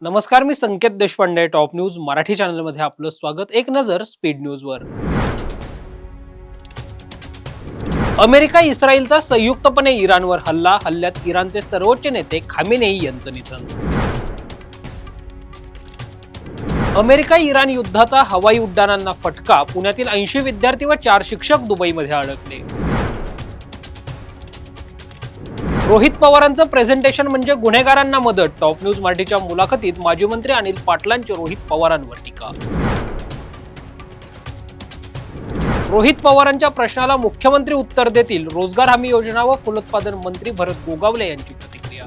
नमस्कार, मी संकेत Deshpande. Top news Marathi चॅनलमध्ये आपलं स्वागत. एक नजर स्पीड न्यूजवर. अमेरिका इस्रायलचा संयुक्तपणे इराणवर हल्ला. हल्ल्यात इराणचे सर्वोच्च नेते खामेनेई यांचं निधन. अमेरिका इराण युद्धाचा हवाई उड्डाणांना फटका. पुण्यातील 80 विद्यार्थी व 4 शिक्षक दुबईमध्ये अडकले. रोहित पवारांचं प्रेझेंटेशन म्हणजे गुन्हेगारांना मदत. टॉप न्यूज मराठीच्या मुलाखतीत माजी मंत्री अनिल पाटलांची रोहित पवारांवर टीका. रोहित पवारांच्या प्रश्नाला मुख्यमंत्री उत्तर देतील. रोजगार हमी योजना व फलोत्पादन मंत्री भरत गोगावले यांची प्रतिक्रिया.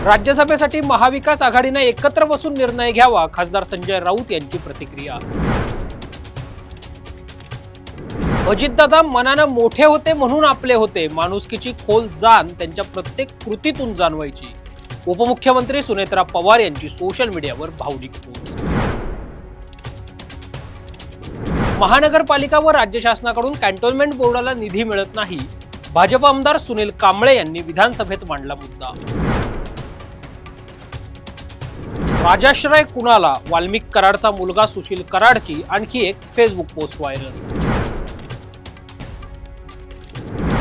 राज्यसभेसाठी महाविकास आघाडीने एकत्र बसून निर्णय घ्यावा. खासदार संजय राऊत यांची प्रतिक्रिया. अजितदादा मनानं मोठे होते म्हणून आपले होते. माणुसकीची खोल जाण त्यांच्या प्रत्येक कृतीतून जाणवायची. उपमुख्यमंत्री सुनेत्रा पवार यांची सोशल मीडियावर भावनिक पोस्ट. महानगरपालिका व राज्य शासनाकडून कॅन्टोन्मेंट बोर्डाला निधी मिळत नाही. भाजप आमदार सुनील कांबळे यांनी विधानसभेत मांडला मुद्दा. राजाश्रय कुणाला? वाल्मिक कराडचा मुलगा सुशील कराडची आणखी एक फेसबुक पोस्ट व्हायरल.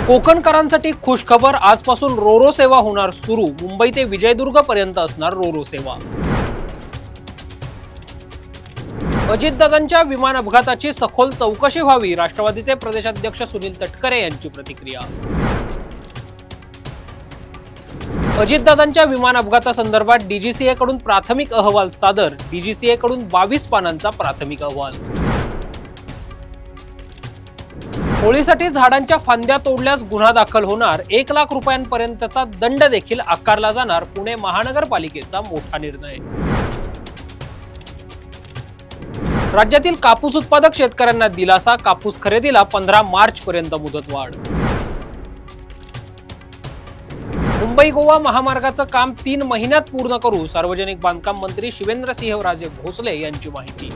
कोकणकरांसाठी खुशखबर. आजपासून रोरो सेवा होणार सुरू. मुंबई ते विजयदुर्ग पर्यंत असणार रोरो सेवा. अजितदादांच्या विमान अपघाताची सखोल चौकशी व्हावी. राष्ट्रवादीचे प्रदेशाध्यक्ष सुनील तटकरे यांची प्रतिक्रिया. अजितदादांच्या विमान अपघातासंदर्भात डीजीसीए कडून प्राथमिक अहवाल सादर. डीजीसीए कडून 22 पानांचा प्राथमिक अहवाल. होळीसाठी झाडांच्या फांद्या तोडल्यास गुन्हा दाखल होणार. 1 लाख रुपयांपर्यंतचा दंड देखील आकारला जाणार. पुणे महानगरपालिकेचा मोठा निर्णय. राज्यातील कापूस उत्पादक शेतकऱ्यांना दिलासा. कापूस खरेदीला 15 मार्च पर्यंत मुदतवाढ. मुंबई गोवा महामार्गाचं काम 3 महिन्यात पूर्ण करू. सार्वजनिक बांधकाम मंत्री शिवेंद्रसिंहराजे भोसले यांची माहिती.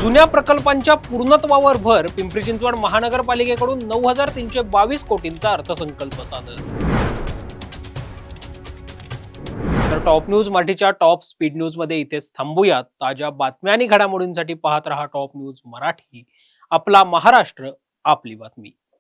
जुन्या प्रकल्पांच्या पूर्णत्वावर भर. पिंपरी चिंचवड महानगरपालिकेकडून 9,322 कोटींचा अर्थसंकल्प सादर. तर टॉप न्यूज मराठीच्या टॉप स्पीड न्यूज मध्ये इथेच थांबूयात. ताज्या बातम्या आणि घडामोडींसाठी पाहत रहा टॉप न्यूज मराठी. आपला महाराष्ट्र, आपली बातमी.